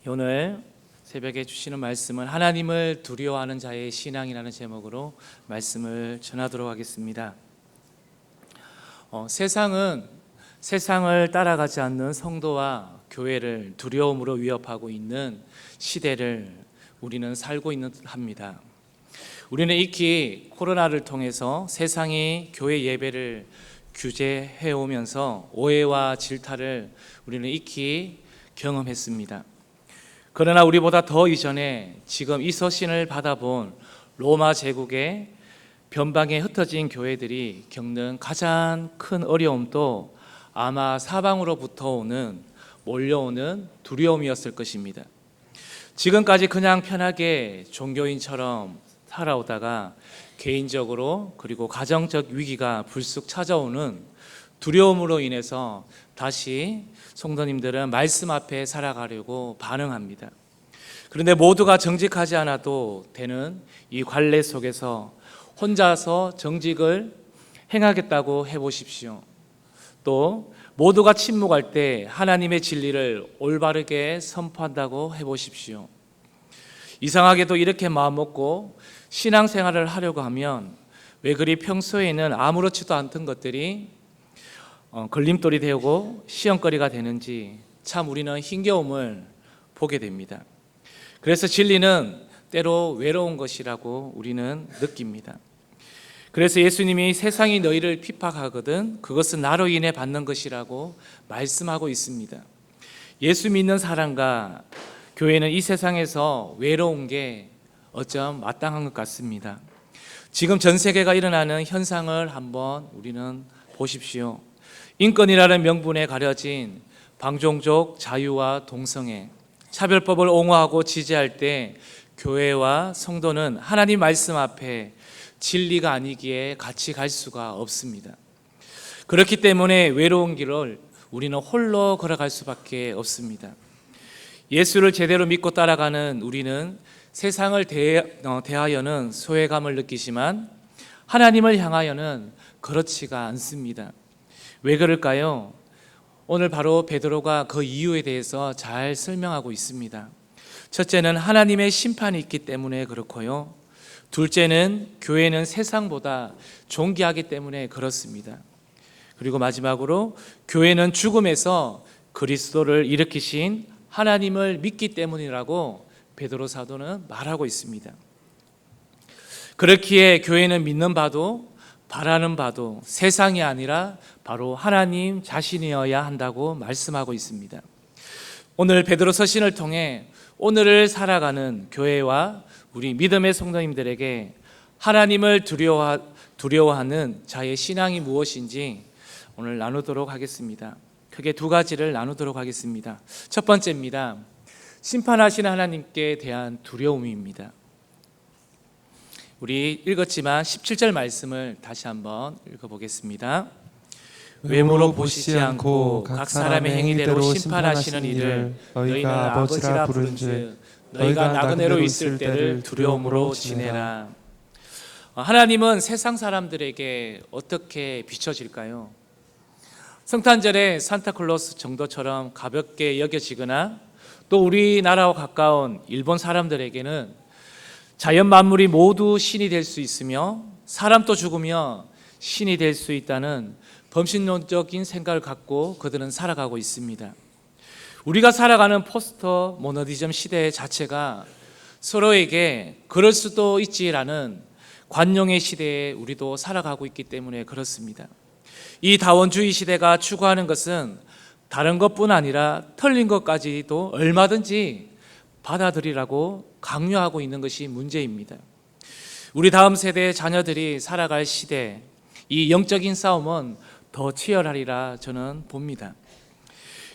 오늘 새벽에 주시는 말씀은 하나님을 두려워하는 자의 신앙이라는 제목으로 말씀을 전하도록 하겠습니다. 세상을 따라가지 않는 성도와 교회를 두려움으로 위협하고 있는 시대를 우리는 살고 있는 듯합니다. 우리는 익히 코로나를 통해서 세상이 교회 예배를 규제해 오면서 오해와 질타를 우리는 익히 경험했습니다. 그러나 우리보다 더 이전에 지금 이 서신을 받아본 로마 제국의 변방에 흩어진 교회들이 겪는 가장 큰 어려움도 아마 사방으로부터 몰려오는 두려움이었을 것입니다. 지금까지 그냥 편하게 종교인처럼 살아오다가 개인적으로 그리고 가정적 위기가 불쑥 찾아오는 두려움으로 인해서 다시 성도님들은 말씀 앞에 살아가려고 반응합니다. 그런데 모두가 정직하지 않아도 되는 이 관례 속에서 혼자서 정직을 행하겠다고 해보십시오. 또 모두가 침묵할 때 하나님의 진리를 올바르게 선포한다고 해보십시오. 이상하게도 이렇게 마음먹고 신앙생활을 하려고 하면 왜 그리 평소에는 아무렇지도 않던 것들이 걸림돌이 되고 시험거리가 되는지 참 우리는 힘겨움을 보게 됩니다. 그래서 진리는 때로 외로운 것이라고 우리는 느낍니다. 그래서 예수님이 세상이 너희를 핍박하거든 그것은 나로 인해 받는 것이라고 말씀하고 있습니다. 예수 믿는 사람과 교회는 이 세상에서 외로운 게 어쩜 마땅한 것 같습니다. 지금 전 세계가 일어나는 현상을 한번 우리는 보십시오. 인권이라는 명분에 가려진 방종족 자유와 동성애, 차별법을 옹호하고 지지할 때 교회와 성도는 하나님 말씀 앞에 진리가 아니기에 같이 갈 수가 없습니다. 그렇기 때문에 외로운 길을 우리는 홀로 걸어갈 수밖에 없습니다. 예수를 제대로 믿고 따라가는 우리는 세상을 대하여는 소외감을 느끼지만 하나님을 향하여는 그렇지가 않습니다. 왜 그럴까요? 오늘 바로 베드로가 그 이유에 대해서 잘 설명하고 있습니다. 첫째는 하나님의 심판이 있기 때문에 그렇고요. 둘째는 교회는 세상보다 존귀하기 때문에 그렇습니다. 그리고 마지막으로 교회는 죽음에서 그리스도를 일으키신 하나님을 믿기 때문이라고 베드로 사도는 말하고 있습니다. 그렇기에 교회는 믿는 바도 바라는 바도 세상이 아니라 바로 하나님 자신이어야 한다고 말씀하고 있습니다. 오늘 베드로 서신을 통해 오늘을 살아가는 교회와 우리 믿음의 성도님들에게 하나님을 두려워하는 자의 신앙이 무엇인지 오늘 나누도록 하겠습니다. 크게 두 가지를 나누도록 하겠습니다. 첫 번째입니다. 심판하시는 하나님께 대한 두려움입니다. 우리 읽었지만 17절 말씀을 다시 한번 읽어보겠습니다. 외모로 보시지 않고 각 사람의 행위대로 심판하시는 이를 너희는 아버지라 부른즉 너희가 나그네로 있을 때를 두려움으로 지내라. 하나님은 세상 사람들에게 어떻게 비춰질까요? 성탄절에 산타클로스 정도처럼 가볍게 여겨지거나 또 우리나라와 가까운 일본 사람들에게는 자연 만물이 모두 신이 될 수 있으며 사람도 죽으며 신이 될 수 있다는 범신론적인 생각을 갖고 그들은 살아가고 있습니다. 우리가 살아가는 포스터 모더니즘 시대 자체가 서로에게 그럴 수도 있지라는 관용의 시대에 우리도 살아가고 있기 때문에 그렇습니다. 이 다원주의 시대가 추구하는 것은 다른 것뿐 아니라 틀린 것까지도 얼마든지 받아들이라고 강요하고 있는 것이 문제입니다. 우리 다음 세대의 자녀들이 살아갈 시대, 이 영적인 싸움은 더 치열하리라 저는 봅니다.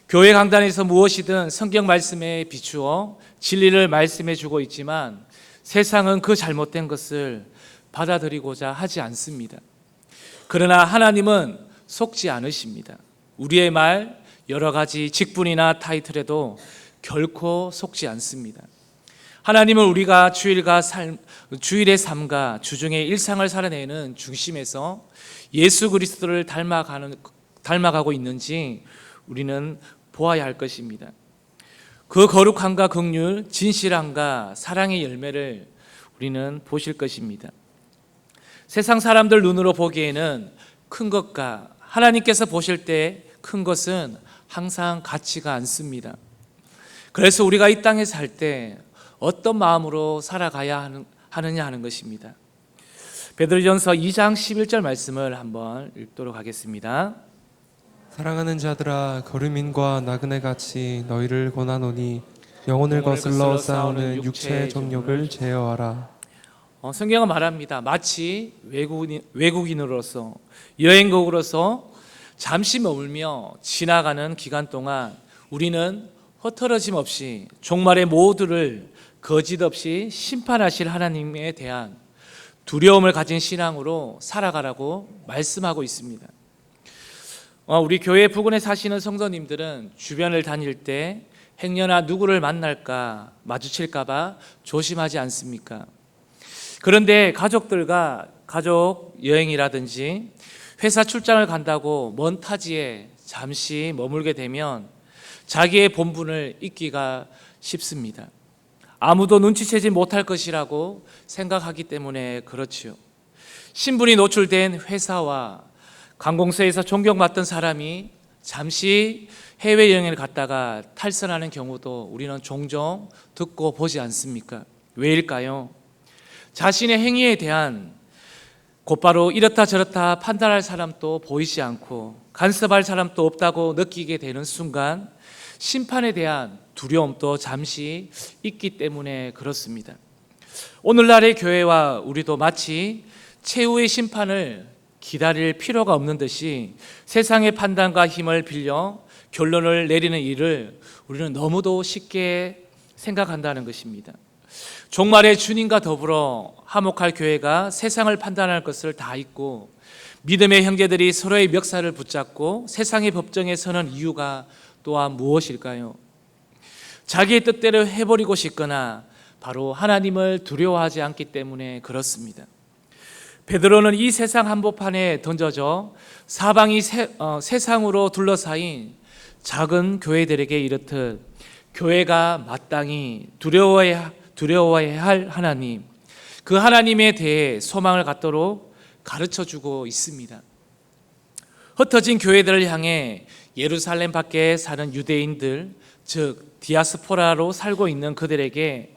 교회 강단에서 무엇이든 성경 말씀에 비추어 진리를 말씀해 주고 있지만 세상은 그 잘못된 것을 받아들이고자 하지 않습니다. 그러나 하나님은 속지 않으십니다. 우리의 말, 여러 가지 직분이나 타이틀에도 결코 속지 않습니다. 하나님은 우리가 주일의 삶과 주중의 일상을 살아내는 중심에서 예수 그리스도를 닮아가고 있는지 우리는 보아야 할 것입니다. 그 거룩함과 긍휼, 진실함과 사랑의 열매를 우리는 보실 것입니다. 세상 사람들 눈으로 보기에는 큰 것과 하나님께서 보실 때 큰 것은 항상 같지가 않습니다. 그래서 우리가 이 땅에 살 때 어떤 마음으로 살아가야 하느냐 하는 것입니다. 베드로전서 2장 11절 말씀을 한번 읽도록 하겠습니다. 사랑하는 자들아, 거류민과 나그네 같이 너희를 권하노니 영혼을 거슬러 싸우는 육체의 정욕을 제어하라. 성경은 말합니다. 마치 외국인으로서 여행객으로서 잠시 머물며 지나가는 기간 동안 우리는 허털어짐 없이 종말의 모두를 거짓 없이 심판하실 하나님에 대한 두려움을 가진 신앙으로 살아가라고 말씀하고 있습니다. 우리 교회 부근에 사시는 성도님들은 주변을 다닐 때 행여나 누구를 만날까 마주칠까 봐 조심하지 않습니까? 그런데 가족들과 가족 여행이라든지 회사 출장을 간다고 먼 타지에 잠시 머물게 되면 자기의 본분을 잊기가 쉽습니다. 아무도 눈치채지 못할 것이라고 생각하기 때문에 그렇지요. 신분이 노출된 회사와 관공서에서 존경받던 사람이 잠시 해외여행을 갔다가 탈선하는 경우도 우리는 종종 듣고 보지 않습니까? 왜일까요? 자신의 행위에 대한 곧바로 이렇다 저렇다 판단할 사람도 보이지 않고 간섭할 사람도 없다고 느끼게 되는 순간 심판에 대한 두려움도 잠시 있기 때문에 그렇습니다. 오늘날의 교회와 우리도 마치 최후의 심판을 기다릴 필요가 없는 듯이 세상의 판단과 힘을 빌려 결론을 내리는 일을 우리는 너무도 쉽게 생각한다는 것입니다. 종말의 주님과 더불어 화목할 교회가 세상을 판단할 것을 다 잊고 믿음의 형제들이 서로의 멱살을 붙잡고 세상의 법정에 서는 이유가 또한 무엇일까요? 자기의 뜻대로 해버리고 싶거나 바로 하나님을 두려워하지 않기 때문에 그렇습니다. 베드로는 이 세상 한복판에 던져져 사방이 세상으로 둘러싸인 작은 교회들에게 이렇듯 교회가 마땅히 두려워해야 할 하나님, 그 하나님에 대해 소망을 갖도록 가르쳐주고 있습니다. 흩어진 교회들을 향해 예루살렘 밖에 사는 유대인들, 즉 디아스포라로 살고 있는 그들에게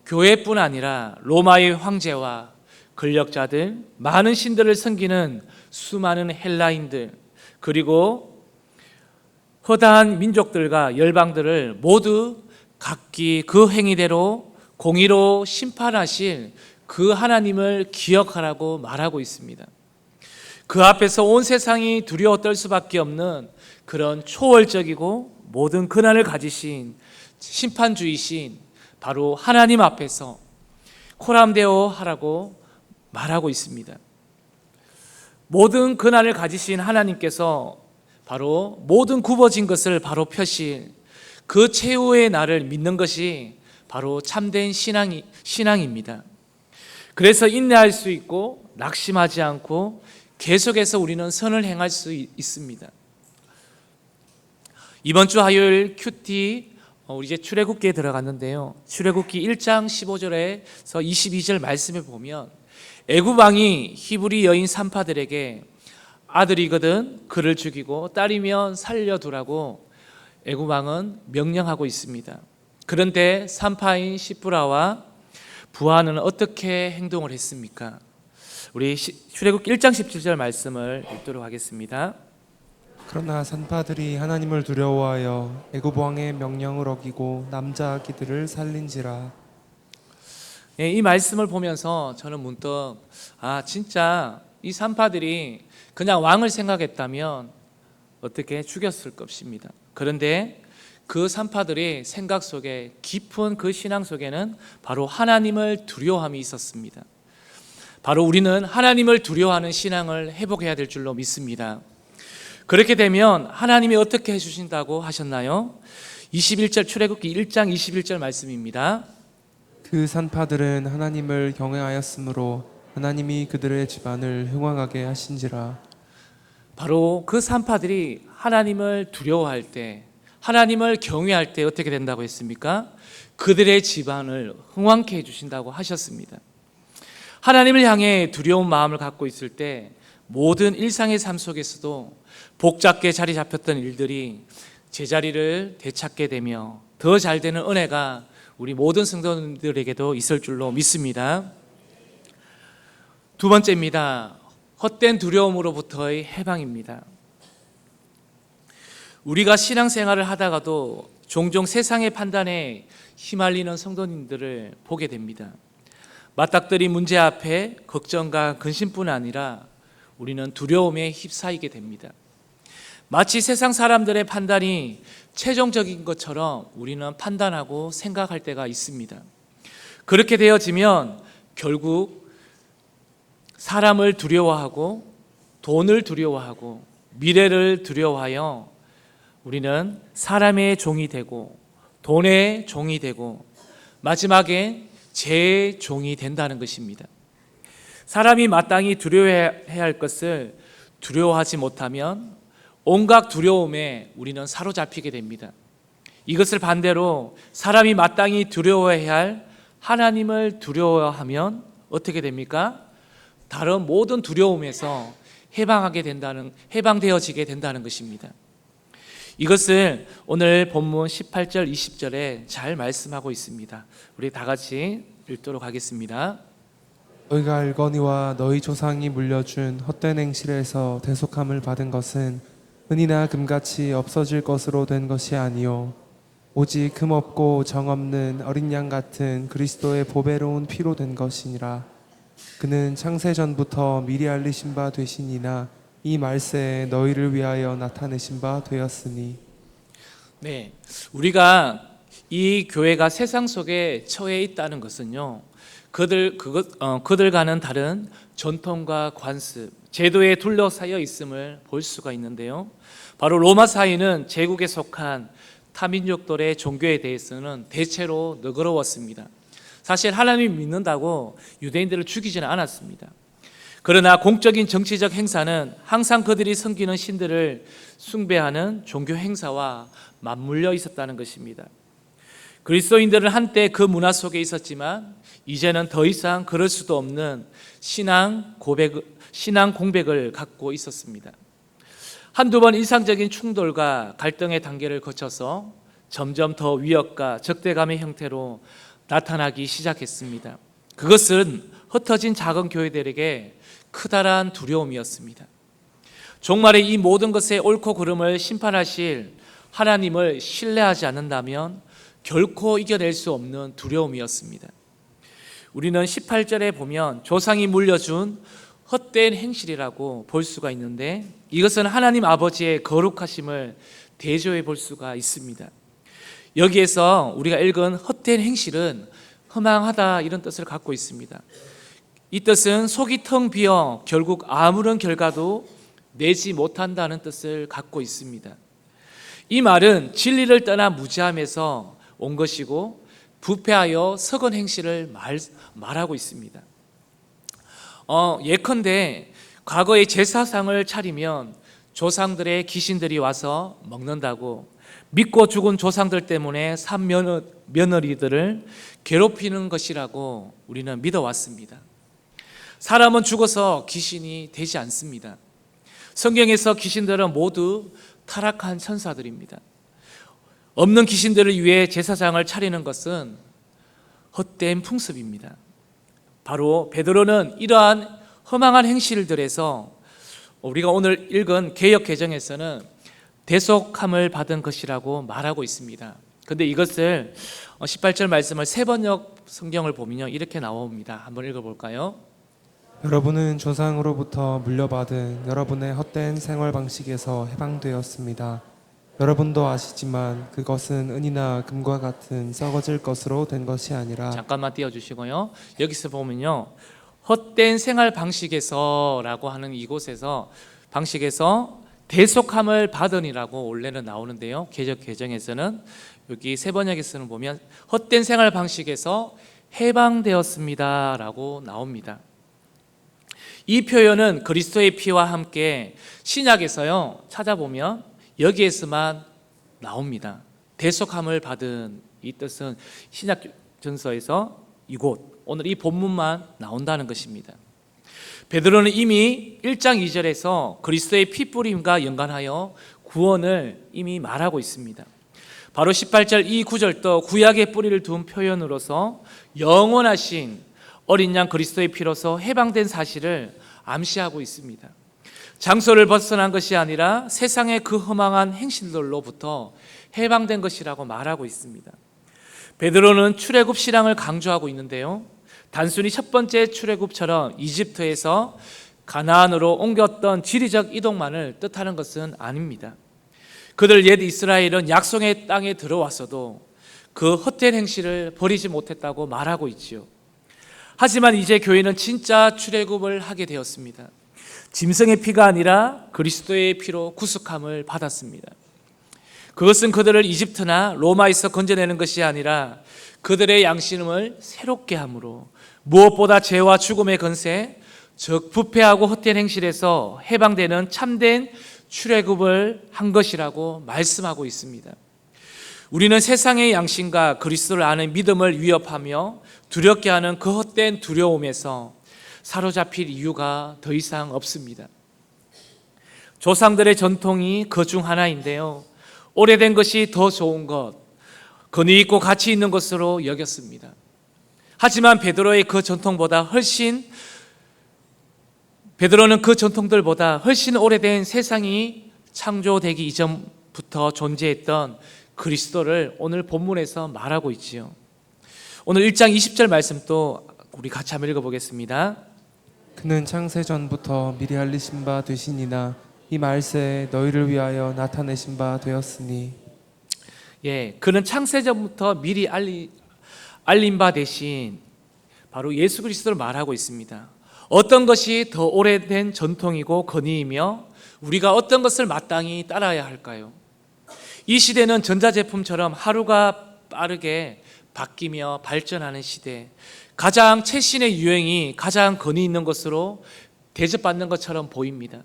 교회뿐 아니라 로마의 황제와 권력자들, 많은 신들을 섬기는 수많은 헬라인들, 그리고 허다한 민족들과 열방들을 모두 각기 그 행위대로 공의로 심판하실 그 하나님을 기억하라고 말하고 있습니다. 그 앞에서 온 세상이 두려워 떨 수밖에 없는 그런 초월적이고 모든 근한을 가지신 심판주이신 바로 하나님 앞에서 코람데오 하라고 말하고 있습니다. 모든 근한을 가지신 하나님께서 바로 모든 굽어진 것을 바로 펴실 그 최후의 날을 믿는 것이 바로 참된 신앙입니다. 그래서 인내할 수 있고 낙심하지 않고 계속해서 우리는 선을 행할 수 있습니다. 이번 주 화요일 큐티 우리 이제 출애굽기에 들어갔는데요. 출애굽기 1장 15절에서 22절 말씀에 보면 애굽 왕이 히브리 여인 산파들에게 아들이거든 그를 죽이고 딸이면 살려두라고 애굽 왕은 명령하고 있습니다. 그런데 산파인 시브라와 부하는 어떻게 행동을 했습니까? 우리 출애굽기 1장 17절 말씀을 읽도록 하겠습니다. 그러나 산파들이 하나님을 두려워하여 애굽 왕의 명령을 어기고 남자 아기들을 살린지라. 이 말씀을 보면서 저는 문득 진짜 이 산파들이 그냥 왕을 생각했다면 어떻게 죽였을 것입니다. 그런데 그 산파들의 생각 속에 깊은 그 신앙 속에는 바로 하나님을 두려워함이 있었습니다. 바로 우리는 하나님을 두려워하는 신앙을 회복해야 될 줄로 믿습니다. 그렇게 되면 하나님이 어떻게 해주신다고 하셨나요? 21절 출애굽기 1장 21절 말씀입니다. 그 산파들은 하나님을 경외하였으므로 하나님이 그들의 집안을 흥왕하게 하신지라. 바로 그 산파들이 하나님을 두려워할 때 하나님을 경외할 때 어떻게 된다고 했습니까? 그들의 집안을 흥왕케 해주신다고 하셨습니다. 하나님을 향해 두려운 마음을 갖고 있을 때 모든 일상의 삶 속에서도 복잡게 자리 잡혔던 일들이 제자리를 되찾게 되며 더 잘 되는 은혜가 우리 모든 성도님들에게도 있을 줄로 믿습니다. 두 번째입니다. 헛된 두려움으로부터의 해방입니다. 우리가 신앙생활을 하다가도 종종 세상의 판단에 휘말리는 성도님들을 보게 됩니다. 맞닥뜨린 문제 앞에 걱정과 근심뿐 아니라 우리는 두려움에 휩싸이게 됩니다. 마치 세상 사람들의 판단이 최종적인 것처럼 우리는 판단하고 생각할 때가 있습니다. 그렇게 되어지면 결국 사람을 두려워하고 돈을 두려워하고 미래를 두려워하여 우리는 사람의 종이 되고 돈의 종이 되고 마지막에 죄의 종이 된다는 것입니다. 사람이 마땅히 두려워해야 할 것을 두려워하지 못하면 온갖 두려움에 우리는 사로잡히게 됩니다. 이것을 반대로 사람이 마땅히 두려워해야 할 하나님을 두려워하면 어떻게 됩니까? 다른 모든 두려움에서 해방되어지게 된다는 것입니다. 이것을 오늘 본문 18절 20절에 잘 말씀하고 있습니다. 우리 다 같이 읽도록 하겠습니다. 너희가 알거니와 너희 조상이 물려준 헛된 행실에서 대속함을 받은 것은 은이나 금같이 없어질 것으로 된 것이 아니요 오직 금 없고 정 없는 어린 양 같은 그리스도의 보배로운 피로 된 것이니라. 그는 창세 전부터 미리 알리신 바 되시니나 이 말세에 너희를 위하여 나타내신 바 되었으니. 네, 우리가 이 교회가 세상 속에 처해 있다는 것은요, 그들과는 다른 전통과 관습, 제도에 둘러싸여 있음을 볼 수가 있는데요. 바로 로마 사회는 제국에 속한 타민족들의 종교에 대해서는 대체로 너그러웠습니다. 사실 하나님을 믿는다고 유대인들을 죽이지는 않았습니다. 그러나 공적인 정치적 행사는 항상 그들이 섬기는 신들을 숭배하는 종교 행사와 맞물려 있었다는 것입니다. 그리스도인들은 한때 그 문화 속에 있었지만 이제는 더 이상 그럴 수도 없는 신앙 공백을 갖고 있었습니다. 한두 번 일상적인 충돌과 갈등의 단계를 거쳐서 점점 더 위협과 적대감의 형태로 나타나기 시작했습니다. 그것은 흩어진 작은 교회들에게 크다란 두려움이었습니다. 종말에 이 모든 것의 옳고 그름을 심판하실 하나님을 신뢰하지 않는다면 결코 이겨낼 수 없는 두려움이었습니다. 우리는 18절에 보면 조상이 물려준 헛된 행실이라고 볼 수가 있는데 이것은 하나님 아버지의 거룩하심을 대조해 볼 수가 있습니다. 여기에서 우리가 읽은 헛된 행실은 허망하다 이런 뜻을 갖고 있습니다. 이 뜻은 속이 텅 비어 결국 아무런 결과도 내지 못한다는 뜻을 갖고 있습니다. 이 말은 진리를 떠나 무지함에서 온 것이고 부패하여 서건 행실을 말하고 있습니다. 예컨대 과거에 제사상을 차리면 조상들의 귀신들이 와서 먹는다고 믿고 죽은 조상들 때문에 산 며느리들을 괴롭히는 것이라고 우리는 믿어왔습니다. 사람은 죽어서 귀신이 되지 않습니다. 성경에서 귀신들은 모두 타락한 천사들입니다. 없는 귀신들을 위해 제사장을 차리는 것은 헛된 풍습입니다. 바로 베드로는 이러한 허망한 행실들에서 우리가 오늘 읽은 개역 개정에서는 대속함을 받은 것이라고 말하고 있습니다. 그런데 이것을 18절 말씀을 세번역 성경을 보면요 이렇게 나옵니다. 한번 읽어볼까요? 여러분은 조상으로부터 물려받은 여러분의 헛된 생활 방식에서 해방되었습니다. 여러분도 아시지만 그것은 은이나 금과 같은 썩어질 것으로 된 것이 아니라. 잠깐만 띄워주시고요. 여기서 보면요 헛된 생활 방식에서라고 하는 이곳에서 방식에서 대속함을 받으니라고 원래는 나오는데요. 개역 개정에서는 여기 세번역에서는 보면 헛된 생활 방식에서 해방되었습니다라고 나옵니다. 이 표현은 그리스도의 피와 함께 신약에서요 찾아보면 여기에서만 나옵니다. 대속함을 받은 이 뜻은 신약전서에서 이곳 오늘 이 본문만 나온다는 것입니다. 베드로는 이미 1장 2절에서 그리스도의 피뿌림과 연관하여 구원을 이미 말하고 있습니다. 바로 18절 이 구절도 구약의 뿌리를 둔 표현으로서 영원하신 어린 양 그리스도의 피로서 해방된 사실을 암시하고 있습니다. 장소를 벗어난 것이 아니라 세상의 그 허망한 행실들로부터 해방된 것이라고 말하고 있습니다. 베드로는 출애굽 신앙을 강조하고 있는데요, 단순히 첫 번째 출애굽처럼 이집트에서 가나안으로 옮겼던 지리적 이동만을 뜻하는 것은 아닙니다. 그들 옛 이스라엘은 약속의 땅에 들어왔어도 그 헛된 행실을 버리지 못했다고 말하고 있지요. 하지만 이제 교회는 진짜 출애굽을 하게 되었습니다. 짐승의 피가 아니라 그리스도의 피로 구속함을 받았습니다. 그것은 그들을 이집트나 로마에서 건져내는 것이 아니라 그들의 양심을 새롭게 함으로 무엇보다 죄와 죽음의 건세, 즉 부패하고 헛된 행실에서 해방되는 참된 출애굽을 한 것이라고 말씀하고 있습니다. 우리는 세상의 양심과 그리스도를 아는 믿음을 위협하며 두렵게 하는 그 헛된 두려움에서 사로잡힐 이유가 더 이상 없습니다. 조상들의 전통이 그 중 하나인데요, 오래된 것이 더 좋은 것, 권위 있고 가치 있는 것으로 여겼습니다. 하지만 베드로는 그 전통들보다 훨씬 오래된 세상이 창조되기 이전부터 존재했던 그리스도를 오늘 본문에서 말하고 있지요. 오늘 1장 20절 말씀도 우리 같이 한번 읽어보겠습니다. 그는 창세 전부터 미리 알리신 바 되시니나 이 말세에 너희를 위하여 나타내신 바 되었으니. 그는 창세 전부터 미리 알린 바 되신 바로 예수 그리스도를 말하고 있습니다. 어떤 것이 더 오래된 전통이고 권위이며 우리가 어떤 것을 마땅히 따라야 할까요? 이 시대는 전자제품처럼 하루가 빠르게 바뀌며 발전하는 시대, 가장 최신의 유행이 가장 권위 있는 것으로 대접받는 것처럼 보입니다.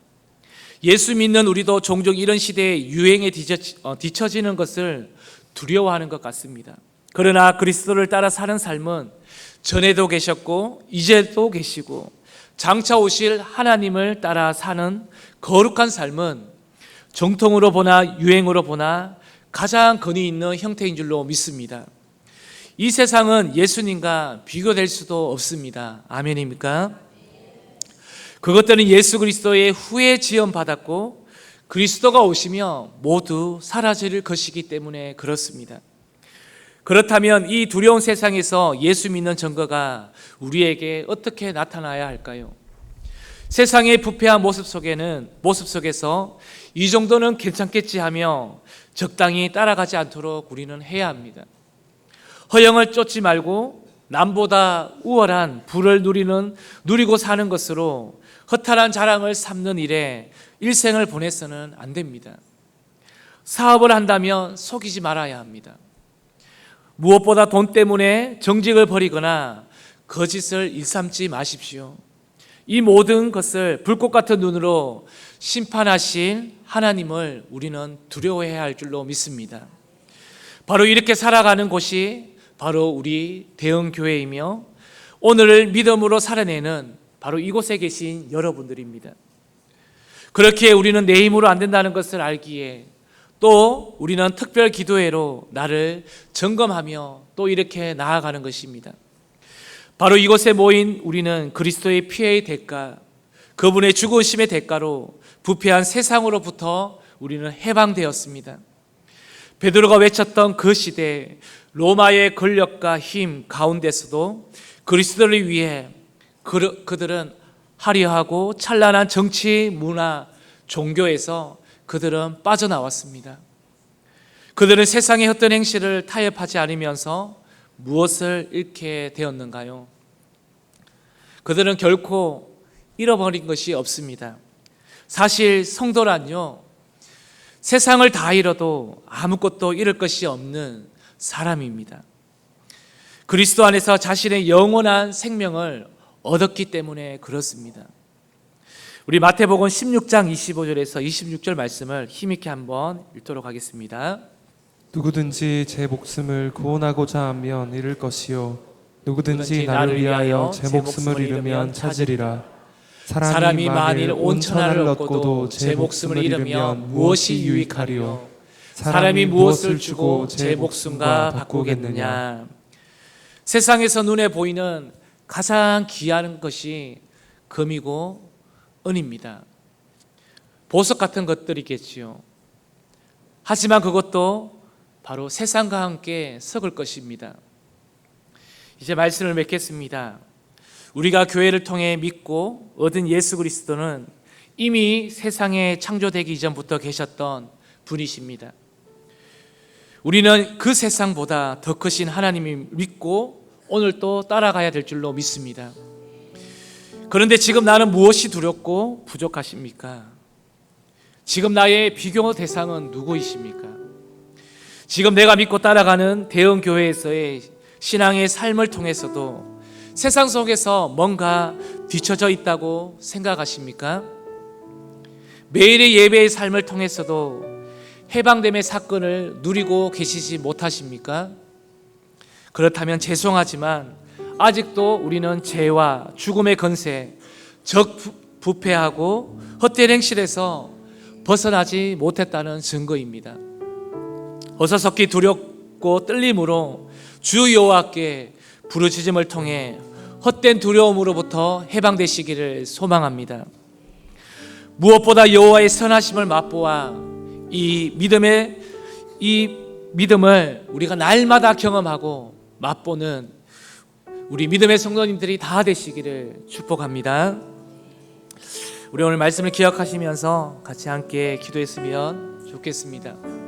예수 믿는 우리도 종종 이런 시대의 유행에 뒤처지는 것을 두려워하는 것 같습니다. 그러나 그리스도를 따라 사는 삶은 전에도 계셨고 이제도 계시고 장차 오실 하나님을 따라 사는 거룩한 삶은 정통으로 보나 유행으로 보나 가장 권위 있는 형태인 줄로 믿습니다. 이 세상은 예수님과 비교될 수도 없습니다. 아멘입니까? 그것들은 예수 그리스도의 후에 지원받았고 그리스도가 오시며 모두 사라질 것이기 때문에 그렇습니다. 그렇다면 이 두려운 세상에서 예수 믿는 증거가 우리에게 어떻게 나타나야 할까요? 세상의 부패한 모습 속에서 이 정도는 괜찮겠지 하며 적당히 따라가지 않도록 우리는 해야 합니다. 허영을 쫓지 말고 남보다 우월한 부를 누리고 사는 것으로 허탈한 자랑을 삼는 일에 일생을 보내서는 안 됩니다. 사업을 한다면 속이지 말아야 합니다. 무엇보다 돈 때문에 정직을 버리거나 거짓을 일삼지 마십시오. 이 모든 것을 불꽃 같은 눈으로 심판하실 하나님을 우리는 두려워해야 할 줄로 믿습니다. 바로 이렇게 살아가는 곳이 바로 우리 대형교회이며 오늘을 믿음으로 살아내는 바로 이곳에 계신 여러분들입니다. 그렇게 우리는 내 힘으로 안 된다는 것을 알기에 또 우리는 특별 기도회로 나를 점검하며 또 이렇게 나아가는 것입니다. 바로 이곳에 모인 우리는 그리스도의 피의 대가, 그분의 죽으심의 대가로 부패한 세상으로부터 우리는 해방되었습니다. 베드로가 외쳤던 그 시대 로마의 권력과 힘 가운데서도 그리스도를 위해 그들은 화려하고 찬란한 정치, 문화, 종교에서 그들은 빠져나왔습니다. 그들은 세상의 헛된 행실을 타협하지 않으면서 무엇을 잃게 되었는가요? 그들은 결코 잃어버린 것이 없습니다. 사실 성도란요, 세상을 다 잃어도 아무것도 잃을 것이 없는 사람입니다. 그리스도 안에서 자신의 영원한 생명을 얻었기 때문에 그렇습니다. 우리 마태복음 16장 25절에서 26절 말씀을 힘있게 한번 읽도록 하겠습니다. 누구든지 제 목숨을 구원하고자 하면 잃을 것이요 누구든지 나를 위하여 제 목숨을 잃으면 찾으리라. 사람이 만일 온 천하를 얻고도 제 목숨을 잃으면 무엇이 유익하리요? 사람이 무엇을 주고 제 목숨과 바꾸겠느냐? 세상에서 눈에 보이는 가장 귀한 것이 금이고 은입니다. 보석 같은 것들이겠지요. 하지만 그것도 바로 세상과 함께 썩을 것입니다. 이제 말씀을 맺겠습니다. 우리가 교회를 통해 믿고 얻은 예수 그리스도는 이미 세상에 창조되기 이전부터 계셨던 분이십니다. 우리는 그 세상보다 더 크신 하나님을 믿고 오늘 또 따라가야 될 줄로 믿습니다. 그런데 지금 나는 무엇이 두렵고 부족하십니까? 지금 나의 비교 대상은 누구이십니까? 지금 내가 믿고 따라가는 대형 교회에서의 신앙의 삶을 통해서도 세상 속에서 뭔가 뒤처져 있다고 생각하십니까? 매일의 예배의 삶을 통해서도 해방됨의 사건을 누리고 계시지 못하십니까? 그렇다면 죄송하지만 아직도 우리는 죄와 죽음의 건세, 적부패하고 헛된 행실에서 벗어나지 못했다는 증거입니다. 어서석기 두렵고 떨림으로 주 여호와께 부르짖음을 통해 헛된 두려움으로부터 해방되시기를 소망합니다. 무엇보다 여호와의 선하심을 맛보아 이 믿음을 우리가 날마다 경험하고 맛보는 우리 믿음의 성도님들이 다 되시기를 축복합니다. 우리 오늘 말씀을 기억하시면서 같이 함께 기도했으면 좋겠습니다.